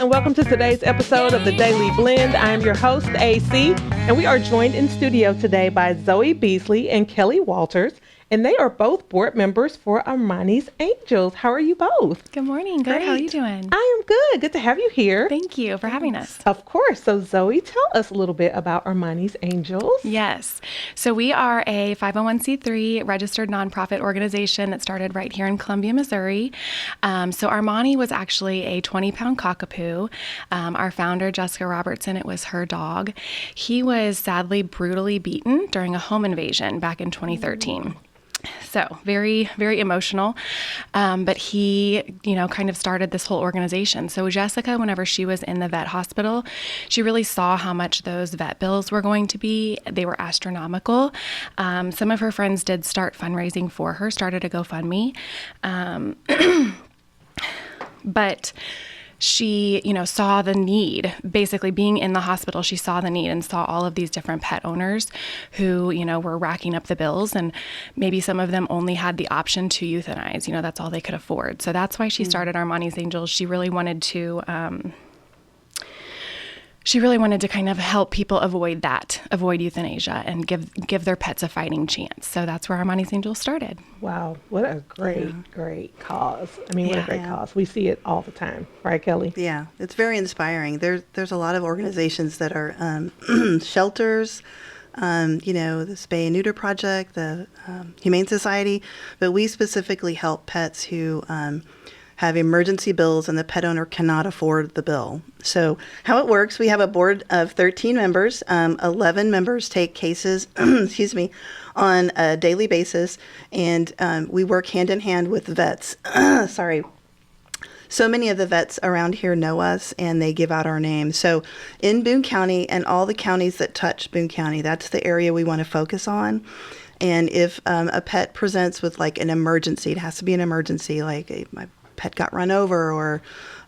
and welcome to today's episode of The Daily Blend. I am your host, AC, and we are joined in studio today by Zoe Beasley and Kelle Walters, and they are both board members for Armani's Angels. How are you both? Good morning. Good. Great. How are you doing? I am good. Good to have you here. Thank you for having us. Of course. So Zoe, tell us a little bit about Armani's Angels. Yes. So we are a 501c3 registered nonprofit organization that started right here in Columbia, Missouri. So Armani was actually a 20-pound cockapoo. Our founder, Jessica Robertson, it was her dog. He was sadly brutally beaten during a home invasion back in 2013. So very, very emotional. But he, kind of started this whole organization. So Jessica, whenever she was in the vet hospital, she really saw how much those vet bills were going to be. They were astronomical. Some of her friends did start fundraising for her, started a GoFundMe. But she, saw the need. Basically, being in the hospital, she saw the need and saw all of these different pet owners who, were racking up the bills, and maybe some of them only had the option to euthanize. That's all they could afford. So that's why she started Armani's Angels. She really wanted to kind of help people avoid euthanasia and give their pets a fighting chance. So that's where Armani's Angels started. Wow, what a great cause. What a great cause. We see it all the time, right, Kelle? Yeah, it's very inspiring. There's a lot of organizations that are shelters, the Spay and Neuter Project, the Humane Society, but we specifically help pets who have emergency bills and the pet owner cannot afford the bill. So how it works, we have a board of 13 members. 11 members take cases, on a daily basis, and we work hand in hand with the vets. So many of the vets around here know us, and they give out our name. So in Boone County and all the counties that touch Boone County, that's the area we want to focus on. And if a pet presents with like an emergency, it has to be an emergency, like my pet got run over or,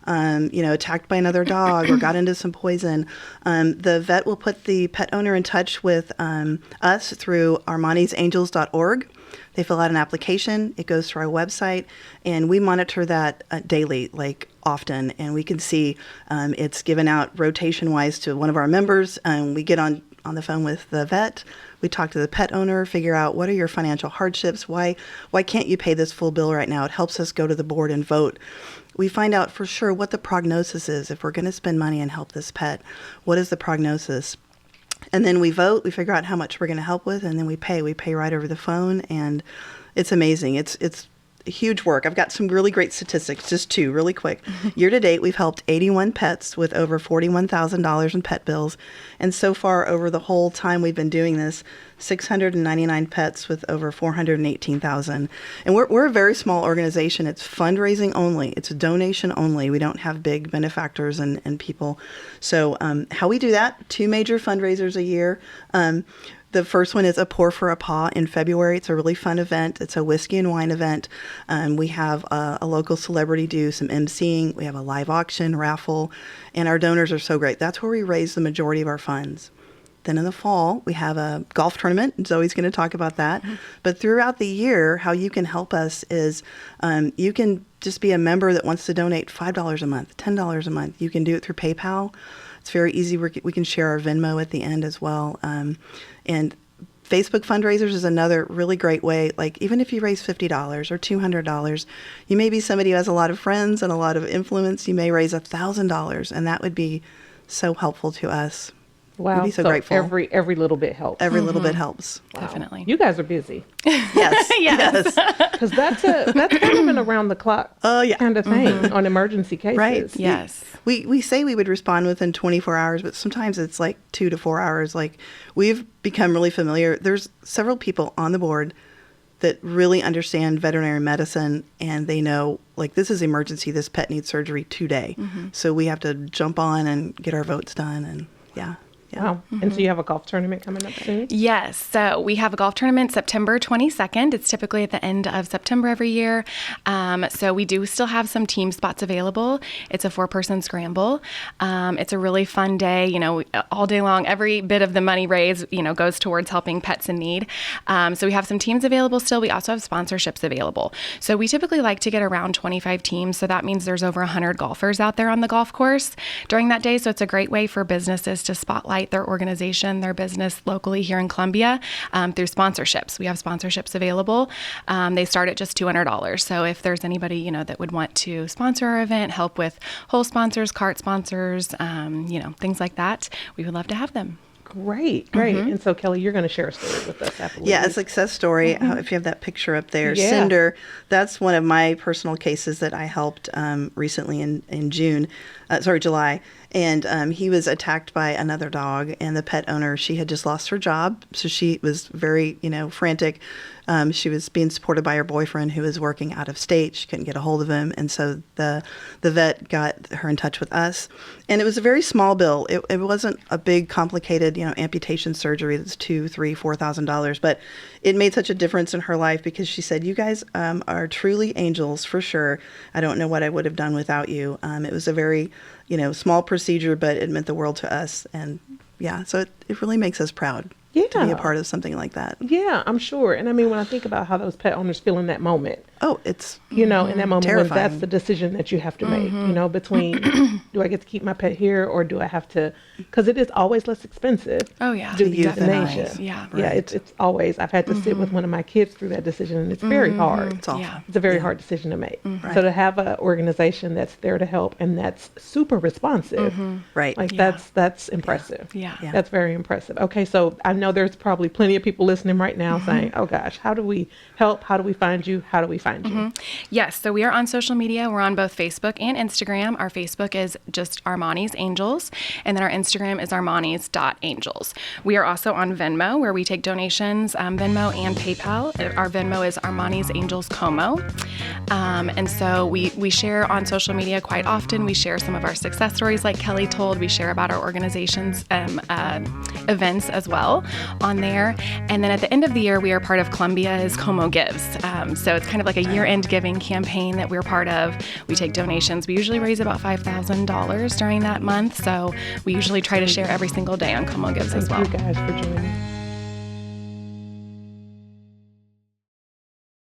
attacked by another dog or got into some poison. The vet will put the pet owner in touch with us through armanisangels.org. They fill out an application. It goes to our website, and we monitor that daily, like often. And we can see it's given out rotation-wise to one of our members. We get on the phone with the vet. We talk to the pet owner, figure out what are your financial hardships? Why can't you pay this full bill right now? It helps us go to the board and vote. We find out for sure what the prognosis is. If we're going to spend money and help this pet, what is the prognosis? And then we vote, we figure out how much we're going to help with, and then we pay. We pay right over the phone, and it's amazing. It's huge work. I've got some really great statistics, just two really quick. Year to date, we've helped 81 pets with over $41,000 in pet bills. And so far, over the whole time we've been doing this, 699 pets with over $418,000. And we're a very small organization. It's fundraising only. It's a donation only. We don't have big benefactors and people. So how we do that, 2 major fundraisers a year. The first one is a Pour for a Paw in February. It's a really fun event. It's a whiskey and wine event. We have a local celebrity do some emceeing. We have a live auction, raffle, and our donors are so great. That's where we raise the majority of our funds. Then in the fall, we have a golf tournament. Zoe's going to talk about that. Mm-hmm. But throughout the year, how you can help us is you can just be a member that wants to donate $5 a month, $10 a month. You can do it through PayPal. It's very easy. We can share our Venmo at the end as well. And Facebook fundraisers is another really great way. Like even if you raise $50 or $200, you may be somebody who has a lot of friends and a lot of influence. You may raise $1,000, and that would be so helpful to us. Wow. We'd be so grateful. Every little bit helps. Every little bit helps. Wow. Definitely. You guys are busy. Yes. Yes. Because that's kind of an around the clock kind of thing on emergency cases. Right. Yes. We say we would respond within 24 hours, but sometimes it's like 2 to 4 hours. Like we've become really familiar. There's several people on the board that really understand veterinary medicine, and they know, like, this is emergency. This pet needs surgery today. Mm-hmm. So we have to jump on and get our votes done. And yeah. Yeah. Wow. And so you have a golf tournament coming up soon? Yes. So we have a golf tournament September 22nd. It's typically at the end of September every year. So we do still have some team spots available. It's a 4-person scramble. It's a really fun day. You know, all day long, every bit of the money raised, you know, goes towards helping pets in need. So we have some teams available still. We also have sponsorships available. So we typically like to get around 25 teams. So that means there's over 100 golfers out there on the golf course during that day. So it's a great way for businesses to spotlight their organization, their business locally here in Columbia through sponsorships. We have sponsorships available. They start at just $200. So if there's anybody, you know, that would want to sponsor our event, help with whole sponsors, cart sponsors, you know, things like that, we would love to have them. Great. And so, Kelly, you're going to share a story with us, I believe. Yeah, a success story. If you have that picture up there, Yeah. Cinder, that's one of my personal cases that I helped recently in July. And he was attacked by another dog, and the pet owner, she had just lost her job. So she was very, frantic. She was being supported by her boyfriend who was working out of state. She couldn't get a hold of him. And so the vet got her in touch with us. And it was a very small bill. It wasn't a big, complicated, amputation surgery that's $2,000, $3,000, $4,000. But it made such a difference in her life because she said, "You guys are truly angels for sure. I don't know what I would have done without you." It was a very, small procedure, but it meant the world to us. And yeah, so it really makes us proud to be a part of something like that. Yeah, I'm sure. And I mean, when I think about how those pet owners feel in that moment, It's in that moment terrifying. when that's the decision that you have to make, between do I get to keep my pet here or do I have to, because it is always less expensive. Oh, yeah. Do the euthanize. euthanasia. Yeah. Yeah, Right. it's always, I've had to sit with one of my kids through that decision, and it's very hard. It's awful. Yeah. It's a very hard decision to make. Right. So to have an organization that's there to help and that's super responsive, Right. like Yeah. that's impressive. Yeah. Yeah. That's very impressive. Okay, so I know there's probably plenty of people listening right now saying, "Oh gosh, how do we help? How do we find you? How do we find you?" Yes, so we are on social media. We're on both Facebook and Instagram. Our Facebook is just Armani's Angels, and then our Instagram is armanis.angels. We are also on Venmo, where we take donations, Venmo and PayPal. Our Venmo is Armani's Angels Como. And so we share on social media quite often. We share some of our success stories like Kelly told. We share about our organization's events as well on there. And then at the end of the year, we are part of Columbia's Como Gives. So it's kind of like a year-end giving campaign that we're part of. We take donations. We usually raise about $5,000 during that month. So we usually try to share every single day on Como Gives as well. Thank you guys for joining.